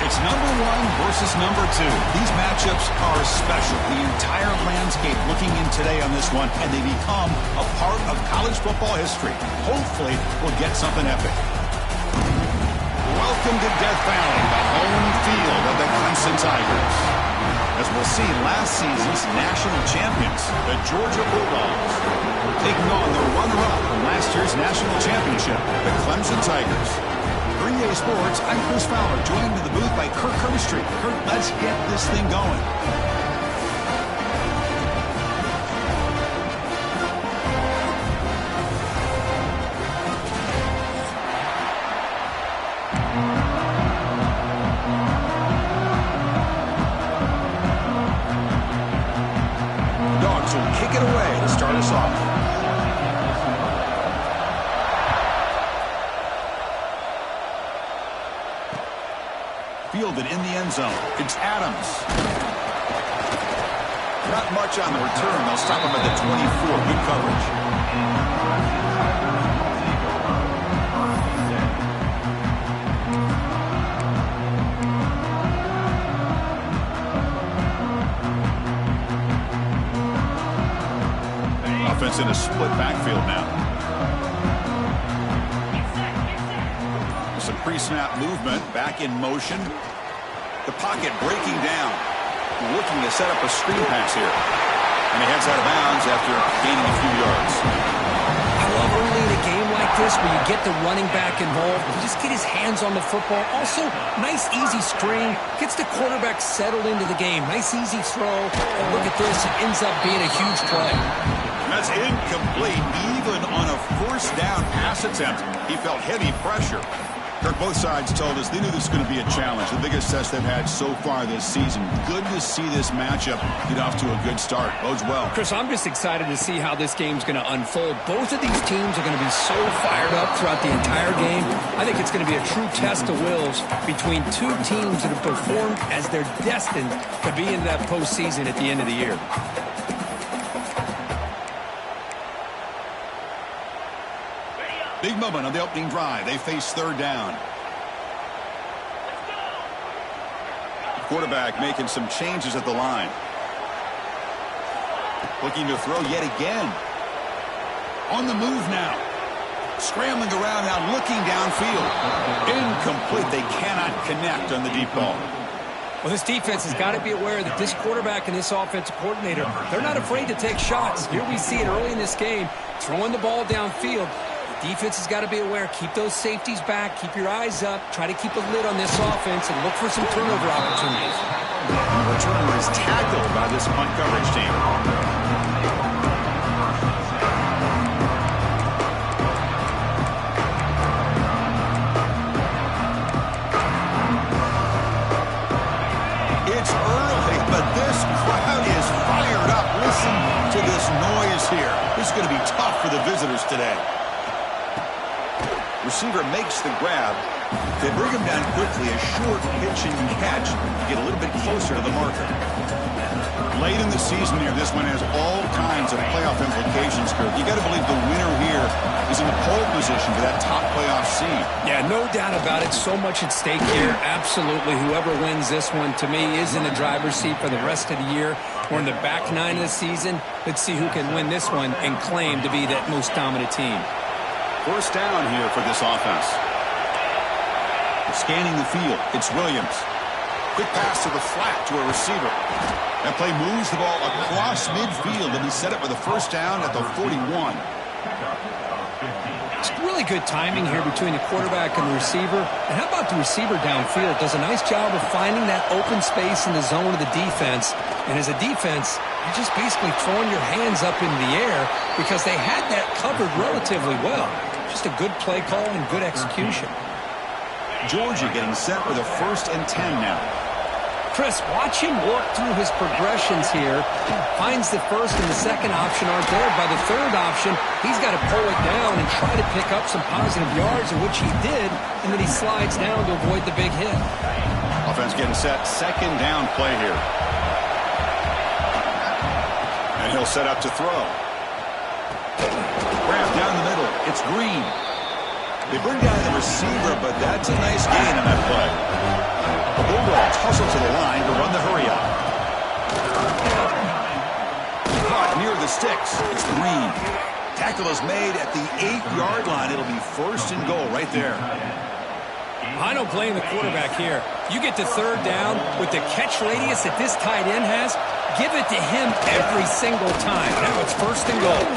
It's number one versus number two. These matchups are special. The entire landscape looking in today on this one, and they become a part of college football history. Hopefully, we'll get something epic. Welcome to Death Valley, the home field of the Clemson Tigers. As we'll see, last season's national champions, the Georgia Bulldogs, taking on the runner-up from last year's national championship, the Clemson Tigers. Green Day Sports, I'm Chris Fowler, joined in the booth by Kirk Herbstreit. Kirk, let's get this thing going. Dogs will kick it away to start us off. Fielded in the end zone. It's Adams. Not much on the return. They'll stop him at the 24. Good coverage. Offense in a split backfield now. Some pre-snap movement, back in motion. The pocket breaking down. Looking to set up a screen pass here. And he heads out of bounds after gaining a few yards. I love early in a game like this where you get the running back involved and just get his hands on the football. Also, nice easy string. Gets the quarterback settled into the game. Nice easy throw. And look at this. It ends up being a huge play. That's incomplete. Even on a first down pass attempt, he felt heavy pressure. Kirk, both sides told us they knew this was going to be a challenge. The biggest test they've had so far this season. Good to see this matchup get off to a good start. Bodes well. Chris, I'm just excited to see how this game's going to unfold. Both of these teams are going to be so fired up throughout the entire game. I think it's going to be a true test of wills between two teams that have performed as they're destined to be in that postseason at the end of the year. Big moment on the opening drive. They face third down. Quarterback making some changes at the line. Looking to throw yet again. On the move now. Scrambling around now, looking downfield. Incomplete. They cannot connect on the deep ball. Well, this defense has got to be aware that this quarterback and this offensive coordinator, they're not afraid to take shots. Here we see it early in this game, throwing the ball downfield. Defense has got to be aware. Keep those safeties back. Keep your eyes up. Try to keep a lid on this offense and look for some turnover opportunities. The returner is tackled by this punt coverage team. It's early, but this crowd is fired up. Listen to this noise here. This is going to be tough for the visitors today. Receiver makes the grab. They bring him down quickly. A short pitch and catch to get a little bit closer to the marker. Late in the season here, this one has all kinds of playoff implications, Kirk. You got to believe the winner here is in the pole position for that top playoff seed. Yeah, no doubt about it. So much at stake here. Absolutely. Whoever wins this one, to me, is in the driver's seat for the rest of the year. We're in the back nine of the season. Let's see who can win this one and claim to be that most dominant team. First down here for this offense. Scanning the field, it's Williams. Quick pass to the flat to a receiver. That play moves the ball across midfield, and he set it with a first down at the 41. It's really good timing here between the quarterback and the receiver. And how about the receiver downfield? Does a nice job of finding that open space in the zone of the defense. And as a defense, you're just basically throwing your hands up in the air because they had that covered relatively well. Just a good play call and good execution. Georgia getting set with a 1st and 10 now. Chris, watch him work through his progressions here. Finds the first and the second option aren't there. By the third option, he's got to pull it down and try to pick up some positive yards, in which he did, and then he slides down to avoid the big hit. Offense getting set. Second down play here. And he'll set up to throw. Grab down the middle. It's Green. They bring down the receiver, but that's a nice gain on that play. The sticks. It's Green. Tackle is made at the 8-yard line. It'll be first and goal right there. I don't blame the quarterback here. You get to third down with the catch radius that this tight end has, give it to him every single time. Now it's first and goal.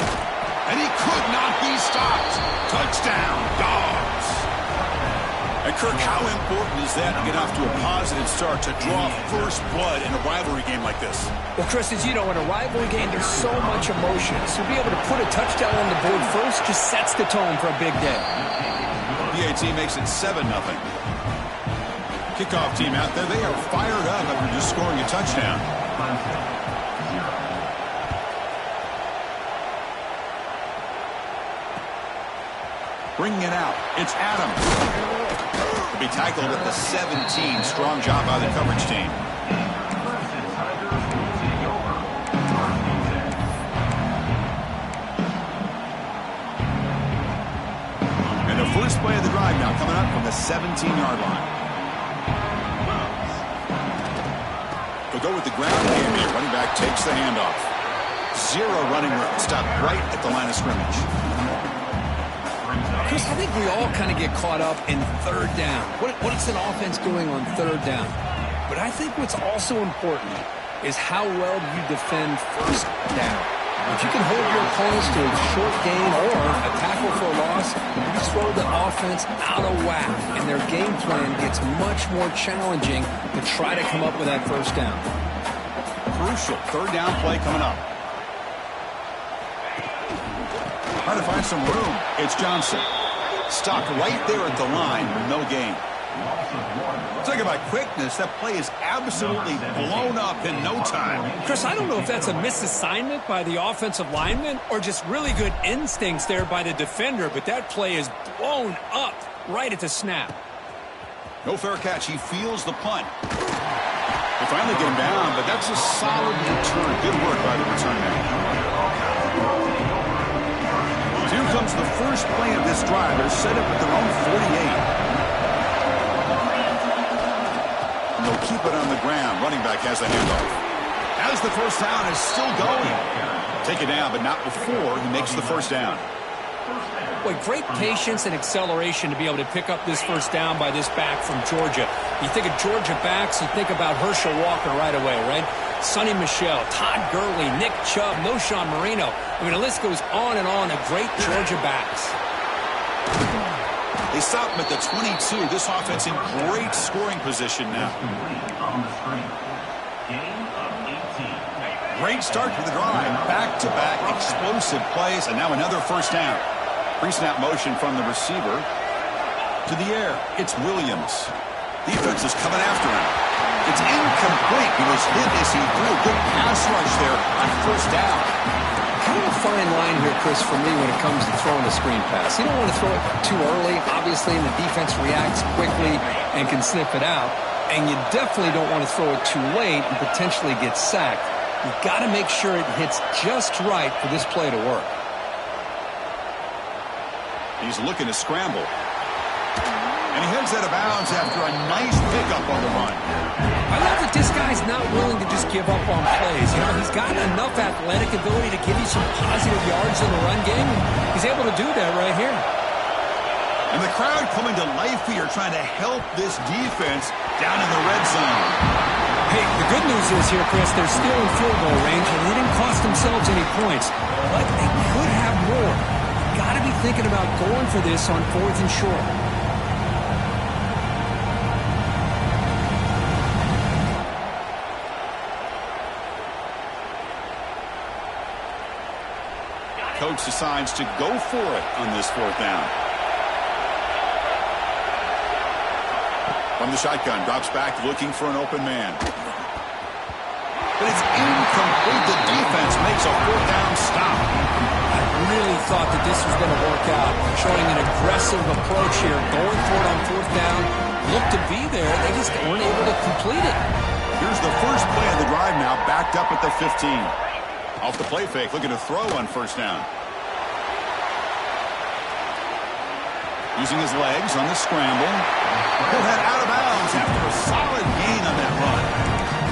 And he could not be stopped. Touchdown, Dogs. And Kirk, how important is that to get off to a positive start to draw first blood in a rivalry game like this? Well, Chris, as you know, in a rivalry game, there's so much emotion. So to be able to put a touchdown on the board first just sets the tone for a big day. PAT makes it 7-0. Kickoff team out there, they are fired up after just scoring a touchdown. Bringing it out, it's Adams. To be tackled at the 17. Strong job by the coverage team. And the first play of the drive now coming up from the 17-yard line. They'll go with the ground game here. Running back takes the handoff. Zero running room. Stopped right at the line of scrimmage. Chris, I think we all kind of get caught up in third down. What is an offense doing on third down? But I think what's also important is how well do you defend first down. If you can hold your opponents to a short gain or a tackle for a loss, you throw the offense out of whack, and their game plan gets much more challenging to try to come up with that first down. Crucial third down play coming up. Trying to find some room. It's Johnson. Stopped right there at the line. No gain. Talking about quickness, that play is absolutely blown up in no time. Chris, I don't know if that's a misassignment by the offensive lineman or just really good instincts there by the defender, but that play is blown up right at the snap. No fair catch. He feels the punt. They finally get him down, but that's a solid return. Good work by the return man. Here comes the first play of this drive. They're set up at their own 48. And they'll keep it on the ground. Running back has the handoff. As the first down is still going. Take it down, but not before he makes the first down. Boy, great patience and acceleration to be able to pick up this first down by this back from Georgia. You think of Georgia backs, you think about Herschel Walker right away, right? Sonny Michel, Todd Gurley, Nick Chubb, Knowshon Moreno. I mean, the list goes on and on of great Georgia backs. They stop him at the 22. This offense in great scoring position now. Great start to the drive. Back-to-back explosive plays, and now another first down. Pre-snap motion from the receiver to the air. It's Williams. Defense is coming after him. It's incomplete. He was hit as he threw a good pass rush there on first down. Kind of a fine line here, Chris, for me when it comes to throwing a screen pass. You don't want to throw it too early, obviously, and the defense reacts quickly and can sniff it out. And you definitely don't want to throw it too late and potentially get sacked. You've got to make sure it hits just right for this play to work. He's looking to scramble. And he heads out of bounds after a nice pickup on the run. I love that this guy's not willing to just give up on plays. You know, he's got enough athletic ability to give you some positive yards in the run game. He's able to do that right here. And the crowd coming to life here, trying to help this defense down in the red zone. Hey, the good news is here, Chris, they're still in field goal range, and they didn't cost themselves any points. But they could have more. Got to be thinking about going for this on 4th and short. Coach decides to go for it on this 4th down. From the shotgun, drops back looking for an open man. But it's incomplete. The defense makes a 4th down stop. I really thought that this was going to work out, showing an aggressive approach here, going for it on 4th down. Looked to be there. They just weren't able to complete it. Here's the first play of the drive now, backed up at the 15. Off the play fake, looking to throw on 1st down. Using his legs on the scramble. He'll head out of bounds after a solid gain on that run.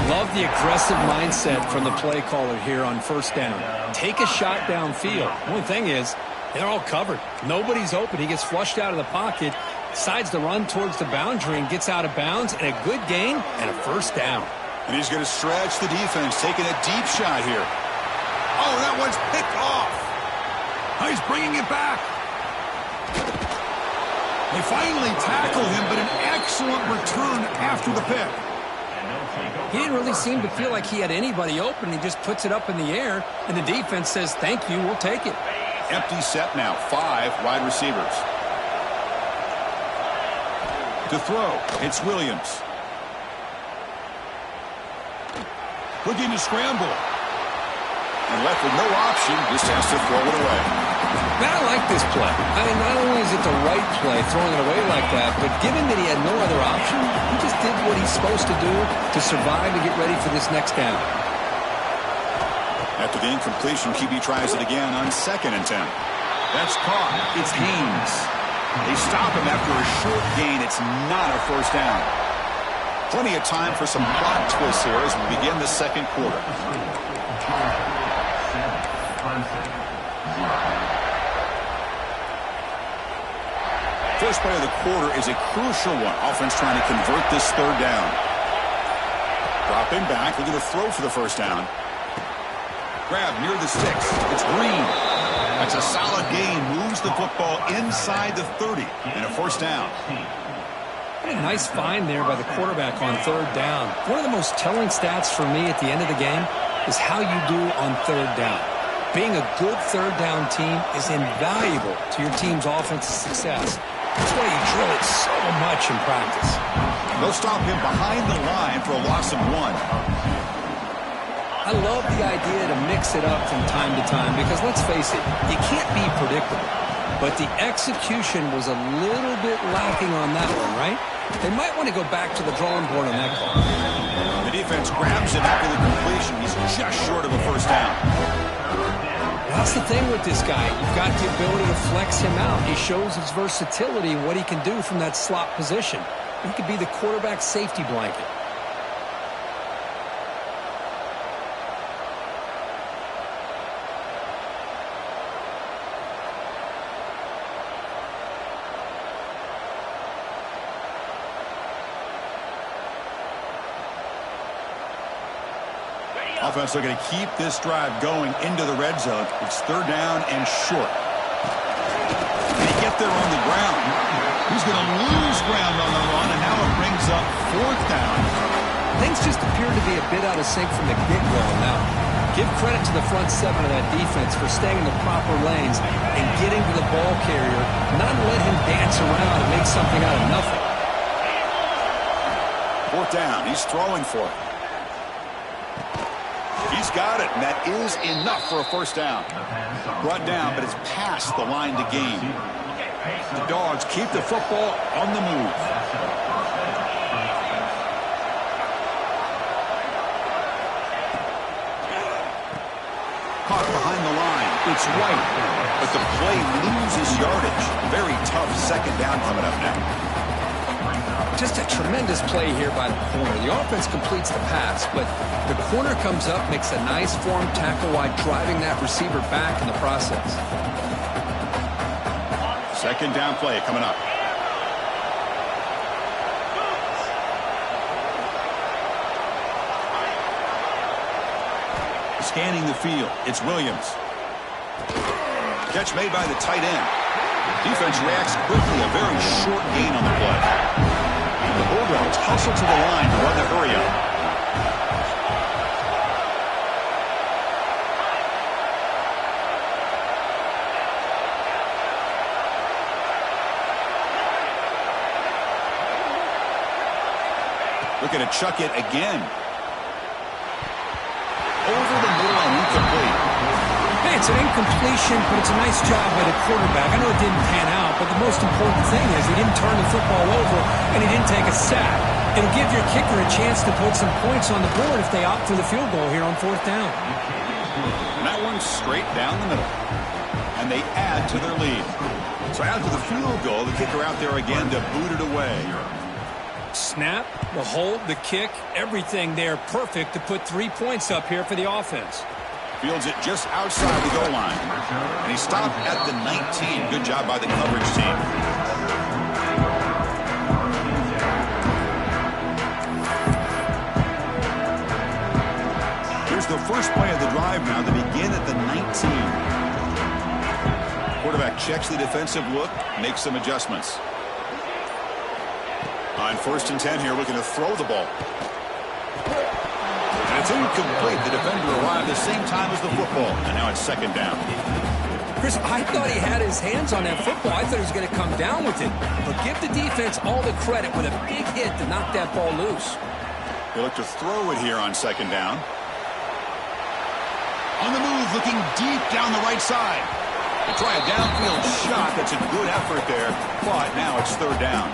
Love the aggressive mindset from the play caller here on first down. Take a shot downfield. One thing is, they're all covered. Nobody's open. He gets flushed out of the pocket, decides to run towards the boundary and gets out of bounds, and a good gain and a first down. And he's going to stretch the defense, taking a deep shot here. Oh, that one's picked off. Oh, he's bringing it back. They finally tackle him, but an excellent return after the pick. He didn't really seem to feel like he had anybody open. He just puts it up in the air, and the defense says, thank you, we'll take it. Empty set now, 5 wide receivers. To throw, it's Williams. Looking to scramble. And left with no option, just has to throw it away. Man, I like this play. I mean, not only is it the right play, throwing it away like that, but given that he had no other option, he just did what he's supposed to do to survive and get ready for this next down. After the incompletion, QB tries it again on 2nd and 10. That's caught. It's Haynes. They stop him after a short gain. It's not a first down. Plenty of time for some plot twists here as we begin the second quarter. First play of the quarter is a crucial one. Offense trying to convert this third down. Dropping back, looking to throw for the first down. Grab near the sticks. It's Green. That's a solid gain. Moves the football inside the 30 and a first down. What a nice find there by the quarterback on third down. One of the most telling stats for me at the end of the game is how you do on third down. Being a good third down team is invaluable to your team's offensive success. That's why you drill it so much in practice. They'll stop him behind the line for a loss of 1. I love the idea to mix it up from time to time because, let's face it, you can't be predictable. But the execution was a little bit lacking on that one, right? They might want to go back to the drawing board on that call. The defense grabs it after the completion. He's just short of a first down. That's the thing with this guy. You've got the ability to flex him out. He shows his versatility and what he can do from that slot position. He could be the quarterback's safety blanket. Offense looking to keep this drive going into the red zone. It's third down and short. They get there on the ground. He's going to lose ground on the run, and now it brings up fourth down. Things just appear to be a bit out of sync from the get-go now. Give credit to the front 7 of that defense for staying in the proper lanes and getting to the ball carrier, not let him dance around and make something out of nothing. Fourth down. He's throwing for it. He's got it, and that is enough for a first down. Brought down, but it's past the line to gain. The Dogs keep the football on the move. Caught behind the line. It's White, but the play loses yardage. Very tough second down coming up now. Just a tremendous play here by the corner. The offense completes the pass, but the corner comes up, makes a nice form tackle while driving that receiver back in the process. Second down play coming up. Scanning the field, it's Williams. Catch made by the tight end. Defense reacts quickly, a very short gain on the play. The Bulldogs hustle to the line to run the hurry-up. Looking to chuck it again. Over the middle and incomplete. Hey, it's an incompletion, but it's a nice job by the quarterback. I know it didn't pan out, but the most important thing is he didn't turn the football over and he didn't take a sack. It'll give your kicker a chance to put some points on the board if they opt for the field goal here on fourth down. And that one's straight down the middle. And they add to their lead. So after the field goal, the kicker out there again to boot it away. Snap, the hold, the kick, everything there perfect to put 3 points up here for the offense. Fields it just outside the goal line. And he stopped at the 19. Good job by the coverage team. Here's the first play of the drive now. They begin at the 19. Quarterback checks the defensive look, makes some adjustments. On 1st and 10 here, looking to throw the ball. And it's incomplete. The defender arrived at the same time as the football. And now it's 2nd down. Chris, I thought he had his hands on that football. I thought he was going to come down with it. But give the defense all the credit with a big hit to knock that ball loose. They look to throw it here on 2nd down. On the move, looking deep down the right side. They try a downfield shot. That's a good effort there. But now it's 3rd down.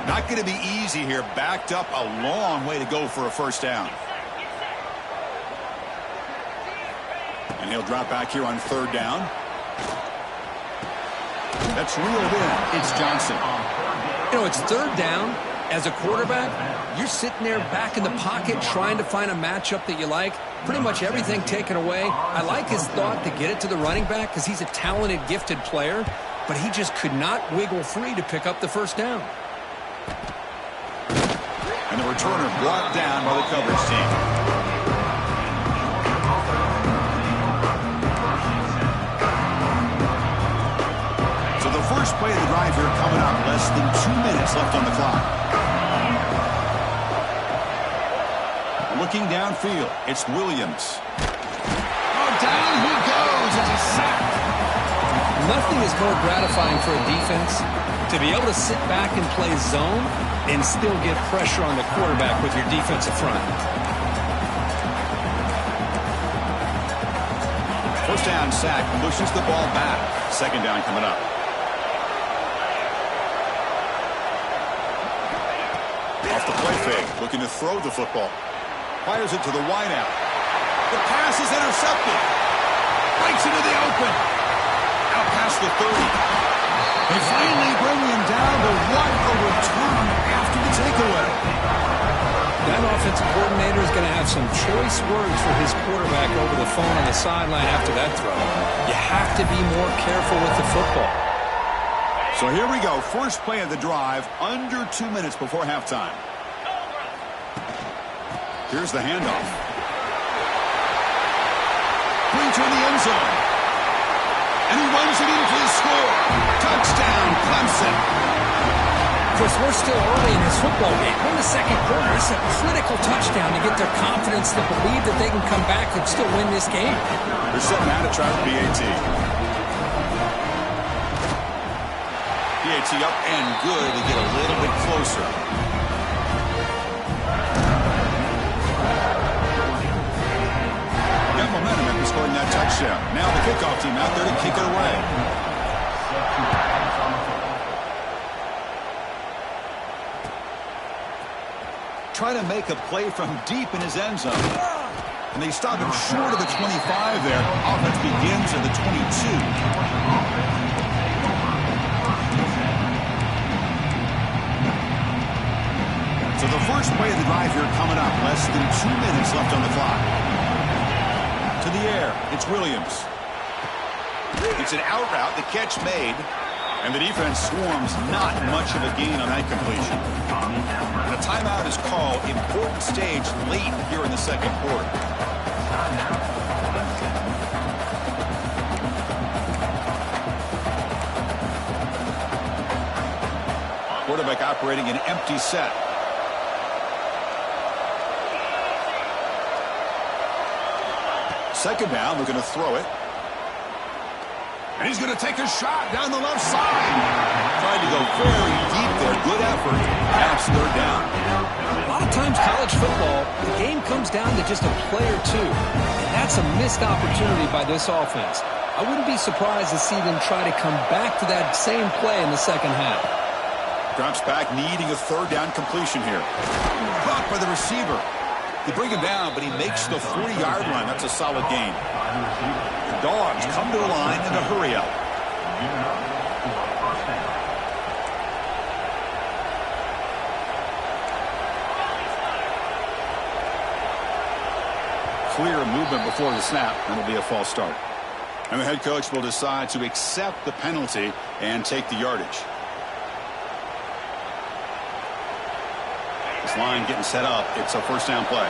Not going to be easy here. Backed up a long way to go for a 1st down. And he'll drop back here on 3rd down. That's reeled in. It's Johnson. You know, it's 3rd down. As a quarterback, you're sitting there back in the pocket trying to find a matchup that you like. Pretty much everything taken away. I like his thought to get it to the running back because he's a talented, gifted player. But he just could not wiggle free to pick up the 1st down. And the returner brought down by the coverage team. So the first play of the drive here coming up. Less than 2 minutes left on the clock. Looking downfield, it's Williams. Oh, down he goes. It's a sack. Nothing is more gratifying for a defense to be able to sit back and play zone and still get pressure on the quarterback with your defensive front. 1st down sack, pushes the ball back. 2nd down coming up. Off the play fake, looking to throw the football. Fires it to the wideout. The pass is intercepted. Breaks into the open. Out past the 30. They finally bring him down, but what a return after the takeaway. That offensive coordinator is going to have some choice words for his quarterback over the phone on the sideline after that throw. You have to be more careful with the football. So here we go. First play of the drive, under 2 minutes before halftime. Here's the handoff. Brings her in the end zone. And he runs it in for the score. Touchdown, Clemson. Chris, we're still early in this football game. We're in the 2nd quarter. It's a critical touchdown to get their confidence to believe that they can come back and still win this game. They're setting out to try the PAT. PAT up and good to get a little bit closer. Got momentum after scoring that touchdown. Now the kickoff team out there to kick it away. Trying to make a play from deep in his end zone. And they stop him short of the 25 there. Offense begins at the 22. So the first play of the drive here coming up. Less than 2 minutes left on the clock. To the air, it's Williams. It's an out route, the catch made, and the defense swarms. Not much of a gain on that completion. And a timeout is called. Important stage late here in the 2nd quarter. Quarterback operating an empty set. Second down, looking to throw it. And he's going to take a shot down the left side. Trying to go very deep there. Good effort. That's 3rd down. A lot of times college football, the game comes down to just a play or two. And that's a missed opportunity by this offense. I wouldn't be surprised to see them try to come back to that same play in the 2nd half. Drops back, needing a 3rd down completion here. Caught by the receiver. They bring him down, but he makes the 40-yard line. That's a solid gain. The Dogs come to the line in a hurry up. Clear movement before the snap, and it'll be a false start. And the head coach will decide to accept the penalty and take the yardage. This line getting set up. It's a first down play.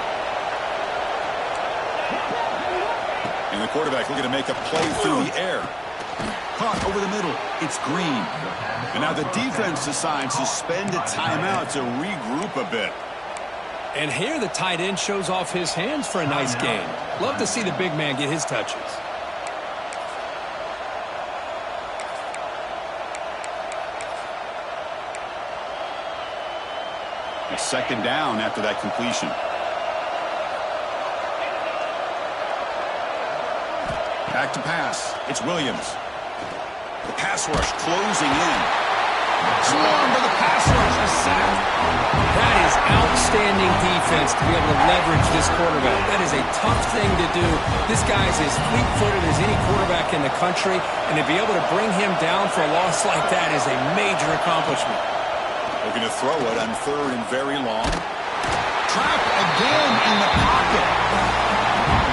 And the quarterback looking to make a play through the air. Caught over the middle. It's Green. And now the defense decides to spend a timeout to regroup a bit. And here the tight end shows off his hands for a nice game. Love to see the big man get his touches. A second down after that completion. Back to pass. It's Williams. The pass rush closing in. Swarmed by the pass rush. A sack. That is outstanding defense to be able to leverage this quarterback. That is a tough thing to do. This guy's as fleet-footed as any quarterback in the country, and to be able to bring him down for a loss like that is a major accomplishment. Looking to throw it on third and very long. Trapped again in the pocket.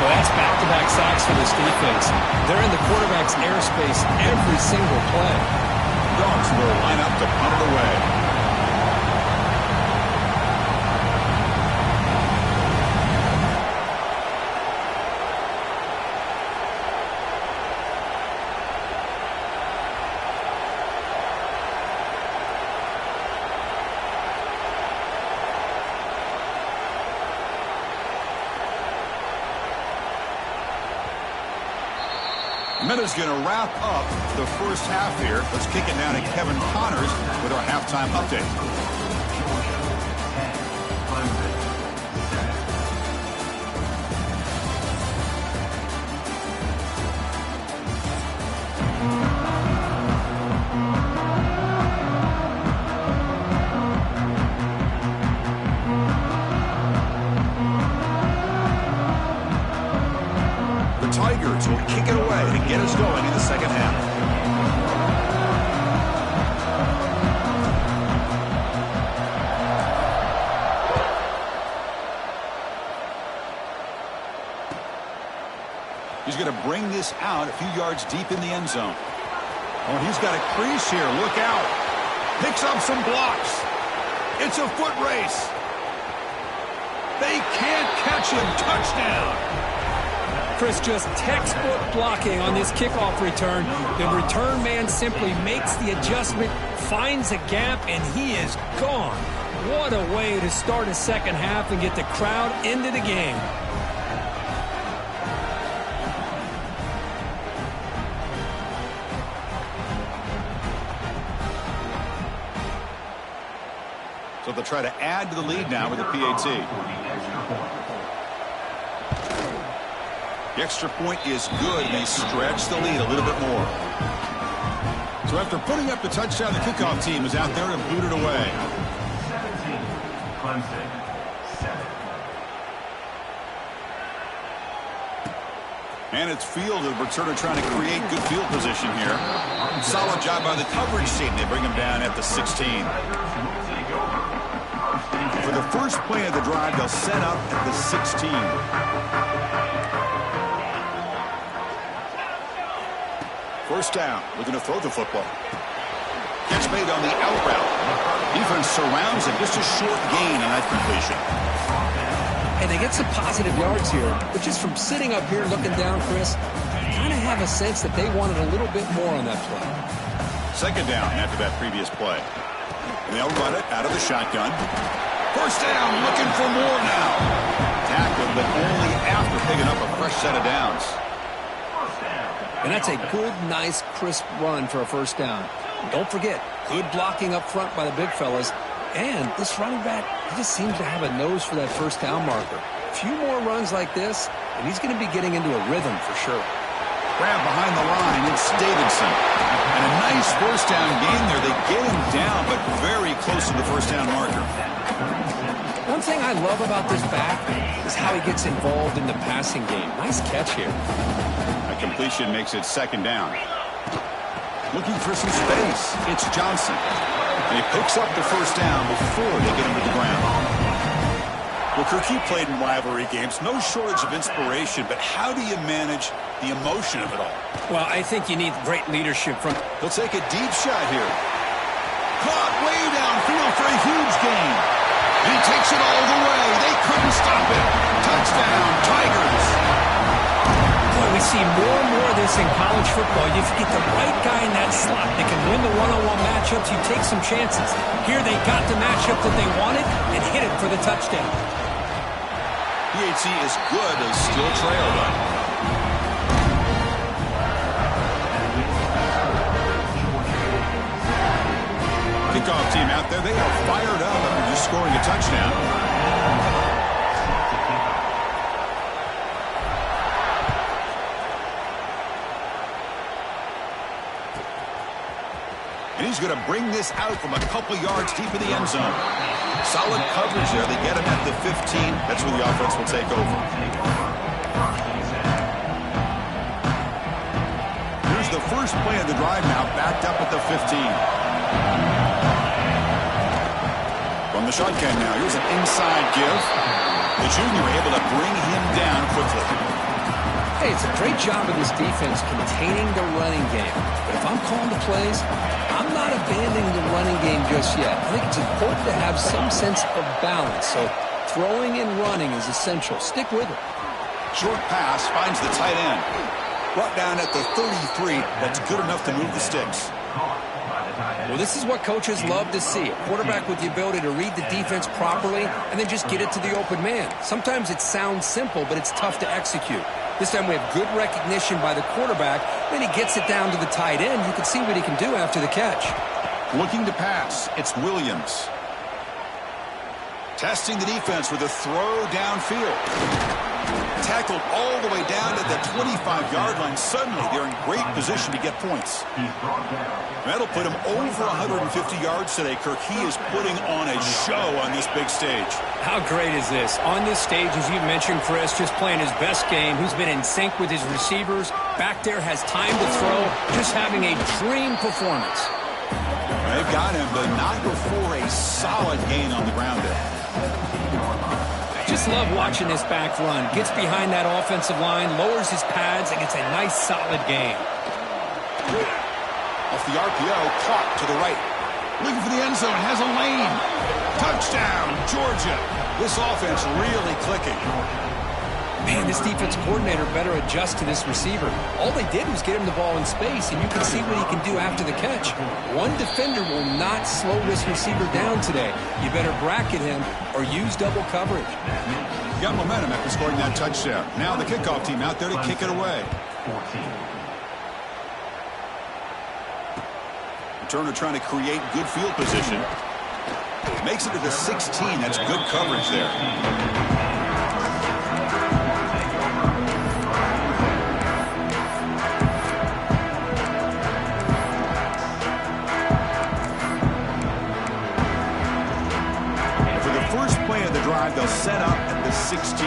Well, that's back-to-back sacks for this defense. They're in the quarterback's airspace every single play. Dogs will line up to punt it away. Minuta's going to wrap up the first half here. Let's kick it now to Kevin Connors with our halftime update. Tigers will kick it away to get us going in the second half. He's going to bring this out a few yards deep in the end zone. Oh, he's got a crease here. Look out. Picks up some blocks. It's a foot race. They can't catch him. Touchdown. Chris, just textbook blocking on this kickoff return. The return man simply makes the adjustment, finds a gap, and he is gone. What a way to start a second half and get the crowd into the game. So they'll try to add to the lead now with the PAT. The extra point is good, and they stretch the lead a little bit more. So after putting up the touchdown, the kickoff team is out there to boot it away. 17, Clemson, 7. And it's field, the returner trying to create good field position here. Solid job by the coverage team. They bring him down at the 16. For the first play of the drive, they'll set up at the 16. First down, looking to throw the football. Catch made on the out route. Defense surrounds him, just a short gain on that completion. And they get some positive yards here, but just from sitting up here looking down, Chris, I kind of have a sense that they wanted a little bit more on that play. Second down after that previous play. And they'll run it out of the shotgun. First down, looking for more now. Tackled, but only after picking up a fresh set of downs. And that's a good, nice, crisp run for a first down. Don't forget, good blocking up front by the big fellas. And this running back, he just seems to have a nose for that first down marker. A few more runs like this, and he's going to be getting into a rhythm for sure. Grab behind the line, it's Davidson. And a nice first down gain there. They get him down, but very close to the first down marker. One thing I love about this back is how he gets involved in the passing game. Nice catch here. A completion makes it second down. Looking for some space. It's Johnson. And he picks up the first down before they get him to the ground. Well, Kirk, he played in rivalry games. No shortage of inspiration, but how do you manage the emotion of it all? Well, I think you need great leadership from... He'll take a deep shot here. Caught way downfield for a huge gain. And he takes it all the way. They couldn't stop it. Touchdown, Tigers. Boy, we see more and more of this in college football. If you get the right guy in that slot that can win the one-on-one matchups, you take some chances. Here they got the matchup that they wanted and hit it for the touchdown. PHC is good as still trail, though. Kickoff team out there, they are fired up after just scoring a touchdown. And he's going to bring this out from a couple yards deep in the end zone. Solid coverage there. They get him at the 15. That's where the offense will take over. Here's the first play of the drive now, backed up at the 15. From the shotgun now, here's an inside give. The junior able to bring him down quickly. Hey, it's a great job of this defense containing the running game. But if I'm calling the plays, I'm not abandoning the running game just yet. I think it's important to have some sense of balance. So throwing and running is essential. Stick with it. Short pass finds the tight end. Brought down at the 33. That's good enough to move the sticks. Well, this is what coaches love to see. A quarterback with the ability to read the defense properly and then just get it to the open man. Sometimes it sounds simple, but it's tough to execute. This time we have good recognition by the quarterback. Then he gets it down to the tight end. You can see what he can do after the catch. Looking to pass. It's Williams. Testing the defense with a throw downfield. Tackled all the way down to the 25-yard line. Suddenly, they're in great position to get points. That'll put him over 150 yards today, Kirk. He is putting on a show on this big stage. How great is this? On this stage, as you mentioned, Chris, just playing his best game. He's been in sync with his receivers. Back there, has time to throw. Just having a dream performance. They've got him, but not before a solid gain on the ground there. Just love watching this back run. Gets behind that offensive line, lowers his pads, and gets a nice solid gain. Off the RPO, caught to the right. Looking for the end zone, has a lane. Touchdown, Georgia. This offense really clicking. Man, this defense coordinator better adjust to this receiver. All they did was get him the ball in space, and you can see what he can do after the catch. One defender will not slow this receiver down today. You better bracket him or use double coverage. Got momentum after scoring that touchdown. Now the kickoff team out there to kick it away. Turner trying to create good field position. Makes it to the 16. That's good coverage there. They'll set up at the 16.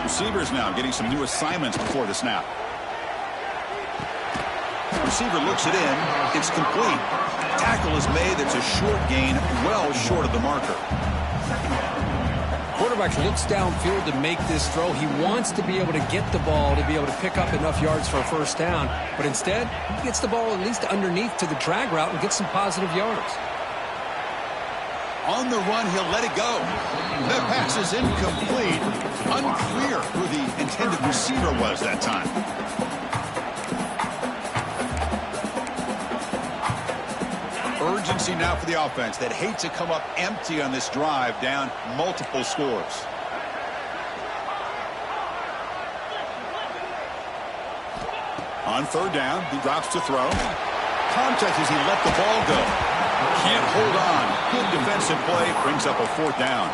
Receivers now getting some new assignments before the snap. Receiver looks it in. It's complete. Tackle is made. It's a short gain, well short of the marker. Quarterback looks downfield to make this throw. He wants to be able to get the ball to be able to pick up enough yards for a first down. But instead, he gets the ball at least underneath to the drag route and gets some positive yards. On the run, he'll let it go. That pass is incomplete. Unclear who the intended receiver was that time. Urgency now for the offense that hate to come up empty on this drive, down multiple scores. On third down, he drops to throw. Contact as he let the ball go. Can't hold on. Good defensive play. Brings up a fourth down.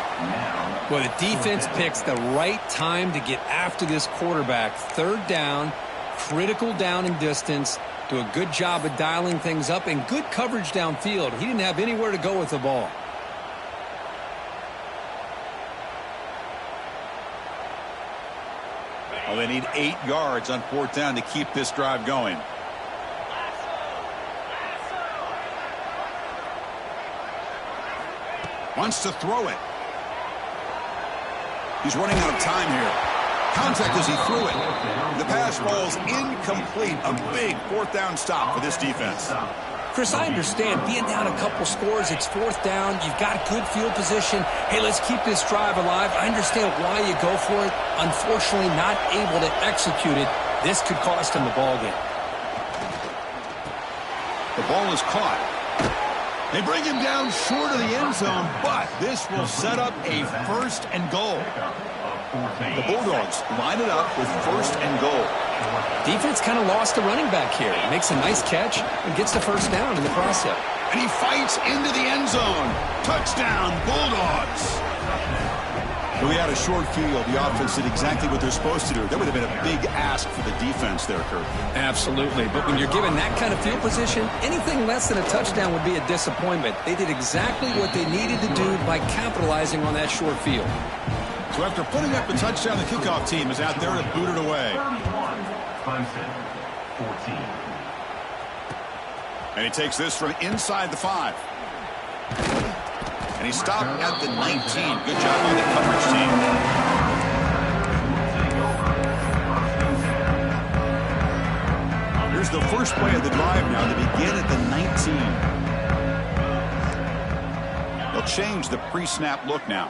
Well, the defense picks the right time to get after this quarterback. Third down, critical down and distance. Do a good job of dialing things up and good coverage downfield. He didn't have anywhere to go with the ball. Well, They need 8 yards on 4th down to keep this drive going. Wants to throw it. He's running out of time here. Contact as he threw it. The pass falls incomplete. A big 4th down stop for this defense. Chris, I understand being down a couple scores, it's 4th down, you've got good field position. Hey, let's keep this drive alive. I understand why you go for it. Unfortunately, not able to execute it. This could cost him the ball game. The ball is caught. They bring him down short of the end zone, but this will set up a 1st and goal. The Bulldogs line it up with 1st and goal. Defense kind of lost the running back here. He makes a nice catch and gets the 1st down in the process. And he fights into the end zone. Touchdown, Bulldogs. If we had a short field, the offense did exactly what they're supposed to do. That would have been a big ask for the defense there, Kurt. Absolutely. But when you're given that kind of field position, anything less than a touchdown would be a disappointment. They did exactly what they needed to do by capitalizing on that short field. So after putting up the touchdown, the kickoff team is out there to boot it away. 31, Clemson, 14. And he takes this from inside the 5. And he stopped at the 19. Good job by the coverage team. Here's the first play of the drive now. They begin at the 19. They'll change the pre-snap look now.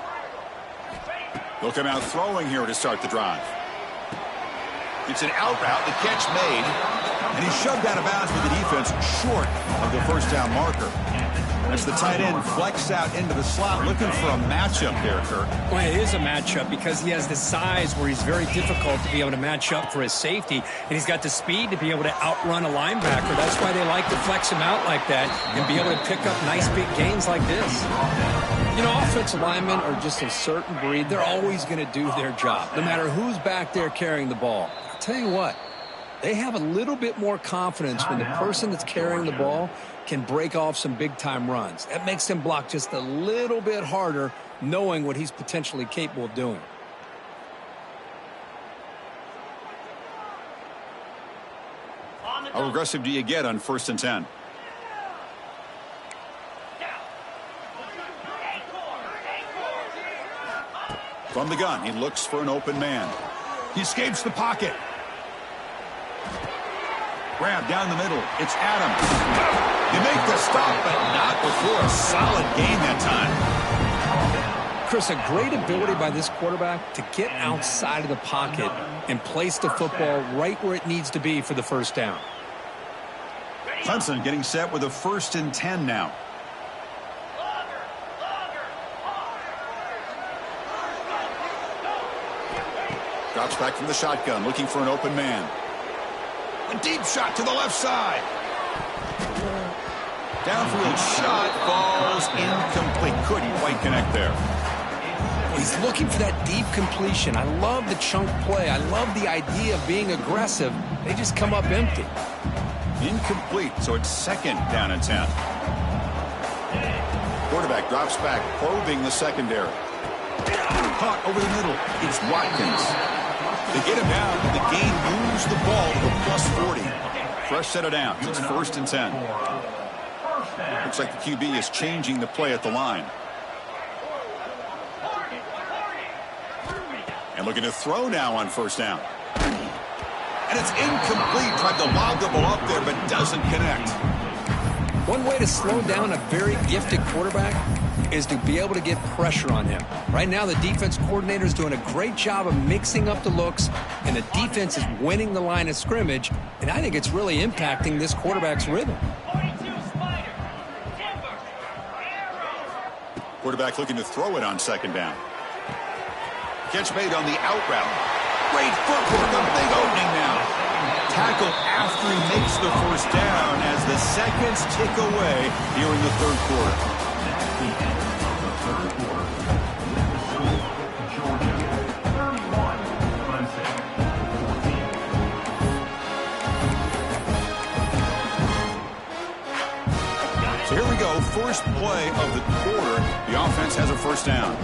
They'll come out throwing here to start the drive. It's an out route, the catch made, and he's shoved out of bounds with the defense short of the 1st down marker. As the tight end flexed out into the slot, looking for a matchup there, Kirk. Well, it is a matchup because he has the size where he's very difficult to be able to match up for his safety, and he's got the speed to be able to outrun a linebacker. That's why they like to flex him out like that and be able to pick up nice big gains like this. You know, offensive linemen are just a certain breed. They're always going to do their job, no matter who's back there carrying the ball. I'll tell you what, they have a little bit more confidence when the person that's carrying the ball can break off some big-time runs. That makes them block just a little bit harder, knowing what he's potentially capable of doing. How aggressive do you get on 1st and 10? From the gun, he looks for an open man. He escapes the pocket. Grab down the middle. It's Adams. They make the stop, but not before a solid gain that time. Chris, a great ability by this quarterback to get outside of the pocket and place the football right where it needs to be for the 1st down. Clemson getting set with a 1st and 10 now. Drops back from the shotgun, looking for an open man. A deep shot to the left side. Downfield shot falls incomplete. Couldn't quite connect there. He's looking for that deep completion. I love the chunk play. I love the idea of being aggressive. They just come up empty. Incomplete, so it's 2nd down and 10. Quarterback drops back, probing the secondary. Caught over the middle. It's Watkins. They get him down, but the gain moves the ball to +40. Fresh set of downs. It's 1st and 10. Looks like the QB is changing the play at the line. And looking to throw now on 1st down. And it's incomplete. Tried to lob the ball up there, but doesn't connect. One way to slow down a very gifted quarterback is to be able to get pressure on him. Right now, the defense coordinator is doing a great job of mixing up the looks, and the defense is winning the line of scrimmage, and I think it's really impacting this quarterback's rhythm. Quarterback looking to throw it on 2nd down. Catch made on the out route. Great footwork, a big opening now. Tackle after he makes the 1st down as the seconds tick away here in the 3rd quarter. So here we go, first play of the quarter. The offense has a 1st down.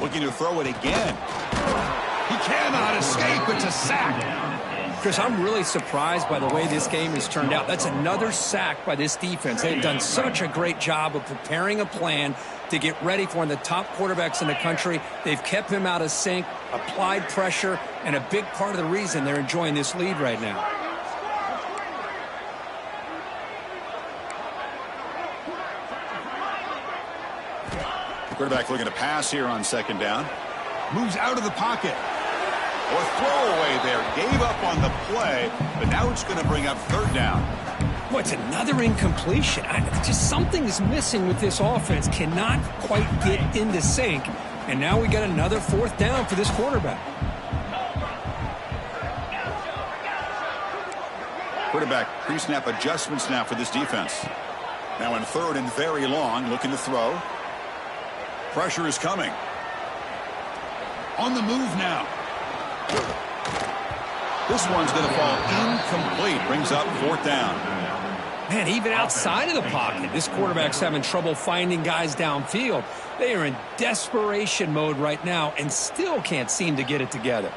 Looking to throw it again. He cannot escape. It's a sack. Chris, I'm really surprised by the way this game has turned out. That's another sack by this defense. They've done such a great job of preparing a plan to get ready for one of the top quarterbacks in the country. They've kept him out of sync, applied pressure, and a big part of the reason they're enjoying this lead right now. Quarterback looking to pass here on second down. Moves out of the pocket. Or throwaway there. Gave up on the play, but now it's going to bring up third down. Boy, it's another incompletion. Just something is missing with this offense. Cannot quite get into sync. And now we got another fourth down for this quarterback. Quarterback pre-snap adjustments now for this defense. Now in third and very long, looking to throw. Pressure is coming. On the move now. This one's going to fall incomplete. Brings up fourth down. Man, even outside of the pocket, this quarterback's having trouble finding guys downfield. They are in desperation mode right now and still can't seem to get it together.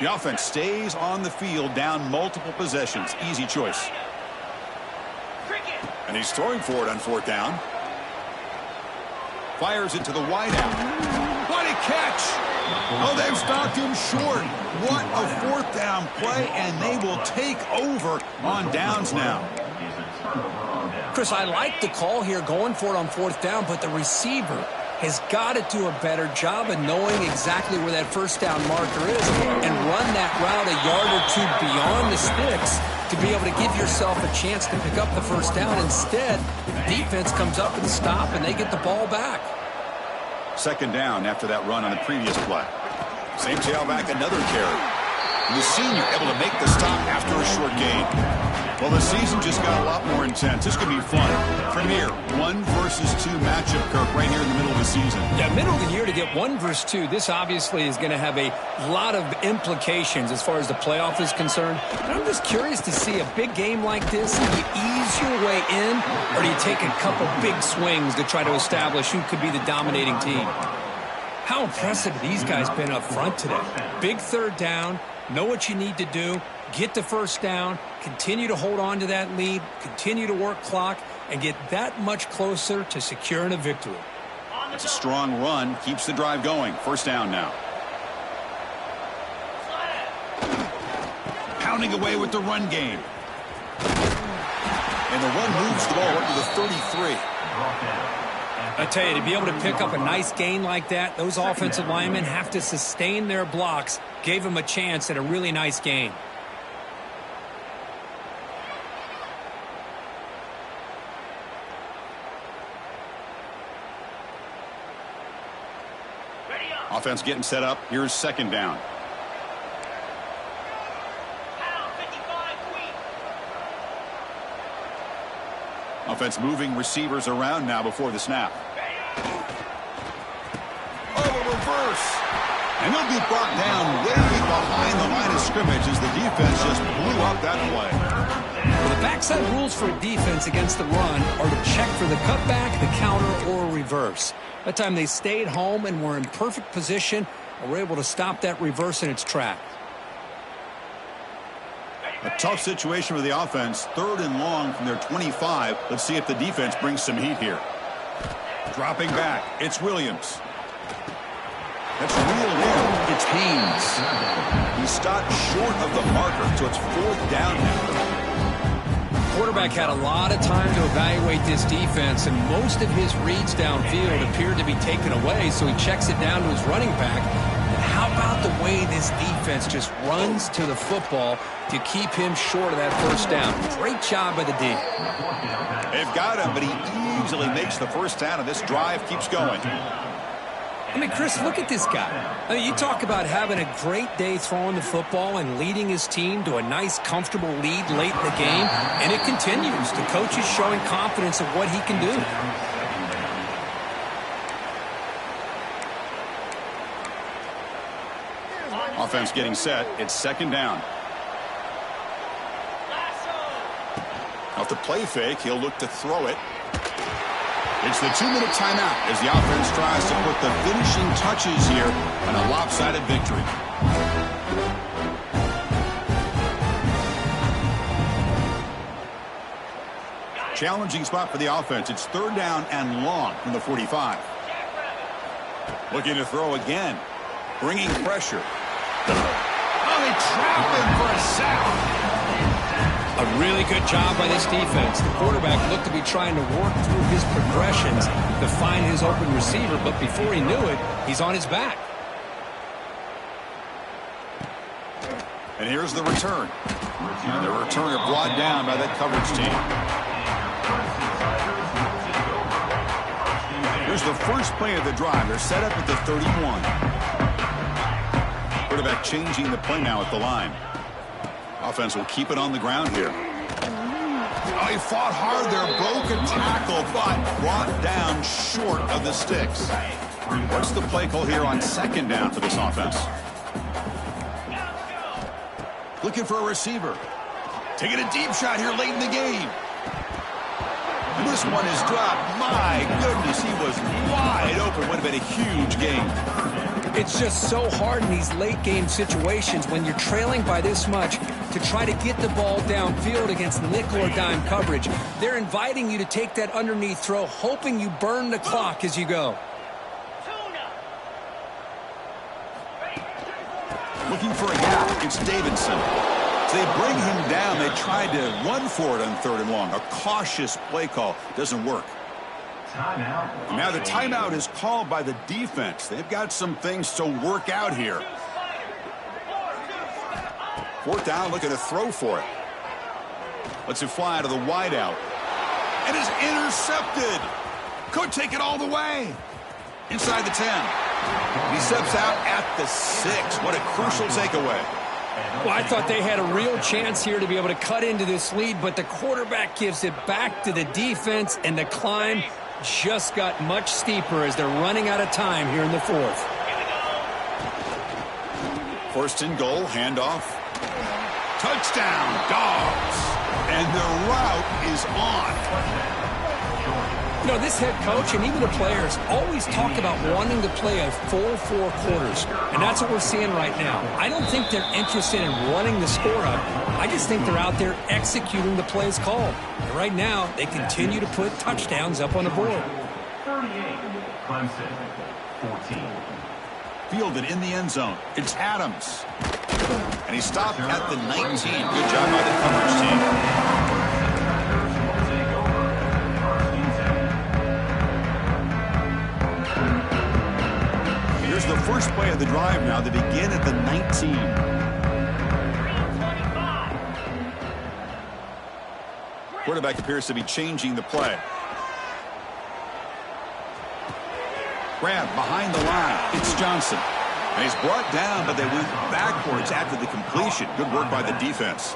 The offense stays on the field, down multiple possessions. Easy choice. And he's throwing for it on fourth down. Fires it to the wideout. What a catch! Oh, they've stopped him short. What a fourth down play, and they will take over on downs now. Chris, I like the call here going for it on fourth down, but the receiver has got to do a better job of knowing exactly where that first down marker is and run that route a yard or two beyond the sticks to be able to give yourself a chance to pick up the first down. Instead, the defense comes up and stop, and they get the ball back. Second down after that run on the previous play. Same tailback, another carry. And the senior able to make the stop after a short gain. Well, the season just got a lot more intense. This could be fun. Premier 1 versus 2 matchup, Kirk, right here in the middle of the season. Yeah, middle of the year to get 1 versus 2. This obviously is going to have a lot of implications as far as the playoff is concerned. And I'm just curious to see a big game like this. Do you ease your way in, or do you take a couple big swings to try to establish who could be the dominating team? How impressive have these guys been up front today? Big third down, know what you need to do, get the first down, continue to hold on to that lead, continue to work clock, and get that much closer to securing a victory. It's a strong run, keeps the drive going. First down now. Pounding away with the run game. And the run moves the ball up to the 33. I tell you, to be able to pick up a nice gain like that, those offensive linemen have to sustain their blocks. Gave them a chance at a really nice gain. Offense getting set up. Here's second down. Offense moving receivers around now before the snap. Oh, a reverse. And they'll be brought down way behind the line of scrimmage as the defense just blew up that play. Well, the backside rules for a defense against the run are to check for the cutback, the counter, or a reverse. That time they stayed home and were in perfect position and were able to stop that reverse in its tracks. A tough situation for the offense. Third and long from their 25. Let's see if the defense brings some heat here. Dropping back. It's Williams. That's reeled in. It's Haynes. He stopped short of the marker, so it's fourth down now. Quarterback had a lot of time to evaluate this defense, and most of his reads downfield appeared to be taken away, so he checks it down to his running back. And how about the way this defense just runs to the football to keep him short of that first down? Great job by the D. They've got him, but he easily makes the first down, and this drive keeps going. I mean, Chris, look at this guy. I mean, you talk about having a great day throwing the football and leading his team to a nice, comfortable lead late in the game, and it continues. The coach is showing confidence of what he can do. Offense getting set. It's second down. Off the play fake, he'll look to throw it. It's the 2-minute timeout as the offense tries to put the finishing touches here on a lopsided victory. Challenging spot for the offense. It's 3rd down and long from the 45. Looking to throw again. Bringing pressure. Oh, they trap him for a sack. A really good job by this defense. The quarterback looked to be trying to work through his progressions to find his open receiver, but before he knew it, he's on his back. And here's the return. And the returner brought down by that coverage team. Here's the first play of the drive. They're set up at the 31. Quarterback changing the play now at the line. Offense will keep it on the ground here. Oh, he fought hard there, broke a tackle, but brought down short of the sticks. What's the play call here on 2nd down for this offense? Looking for a receiver. Taking a deep shot here late in the game. And this one is dropped. My goodness, he was wide open. Would have been a huge game. It's just so hard in these late-game situations when you're trailing by this much to try to get the ball downfield against nickel or dime coverage. They're inviting you to take that underneath throw, hoping you burn the clock as you go. Looking for a gap. It's Davidson. So they bring him down. They tried to run for it on 3rd and long. A cautious play call. Doesn't work. Now the timeout is called by the defense. They've got some things to work out here. 4th down, looking to throw for it. Lets it fly to the wideout. And is intercepted. Could take it all the way. Inside the 10. He steps out at the 6. What a crucial takeaway. Well, I thought they had a real chance here to be able to cut into this lead, but the quarterback gives it back to the defense, and the climb just got much steeper as they're running out of time here in the 4th. 1st and goal, handoff. Touchdown, Dogs. And the route is on. You know, this head coach and even the players always talk about wanting to play a full 4 quarters, and that's what we're seeing right now. I don't think they're interested in running the score up. I just think they're out there executing the plays called. And right now, they continue to put touchdowns up on the board. 38, Clemson, 14. Fielded in the end zone. It's Adams. And he stopped at the 19. Good job by the coverage team. Here's the first play of the drive now. They begin at the 19. Quarterback appears to be changing the play. Grab behind the line. It's Johnson. And he's brought down, but they went backwards after the completion. Good work by the defense.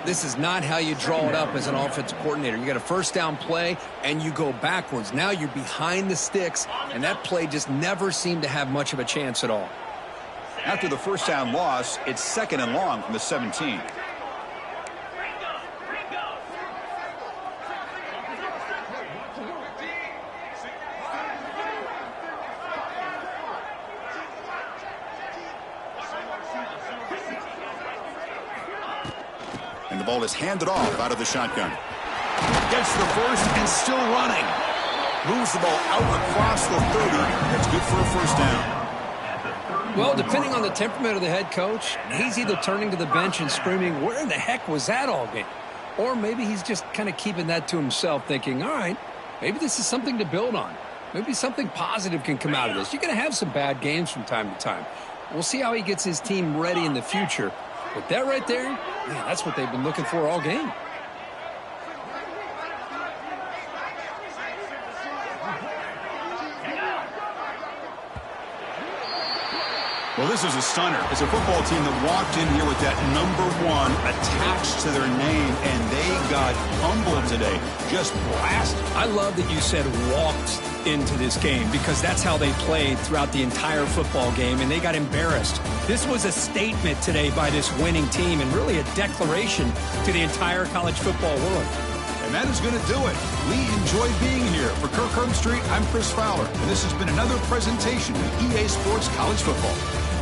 This is not how you draw it up as an offensive coordinator. You got a 1st down play, and you go backwards. Now you're behind the sticks, and that play just never seemed to have much of a chance at all. After the 1st down loss, it's 2nd and long from the 17. And the ball is handed off out of the shotgun. Gets the first and still running. Moves the ball out across the 30. That's good for a 1st down. Well, depending on the temperament of the head coach, he's either turning to the bench and screaming, where in the heck was that all game? Or maybe he's just kind of keeping that to himself, thinking, all right, maybe this is something to build on. Maybe something positive can come out of this. You're going to have some bad games from time to time. We'll see how he gets his team ready in the future. But that right there, man, that's what they've been looking for all game. Well, this is a stunner. It's a football team that walked in here with that #1 attached to their name, and they got humbled today. Just blasted. I love that you said walked into this game because that's how they played throughout the entire football game, and they got embarrassed. This was a statement today by this winning team and really a declaration to the entire college football world. And that is going to do it. We enjoyed being here. For Kirk Herbstreit, I'm Chris Fowler, and this has been another presentation of EA Sports College Football.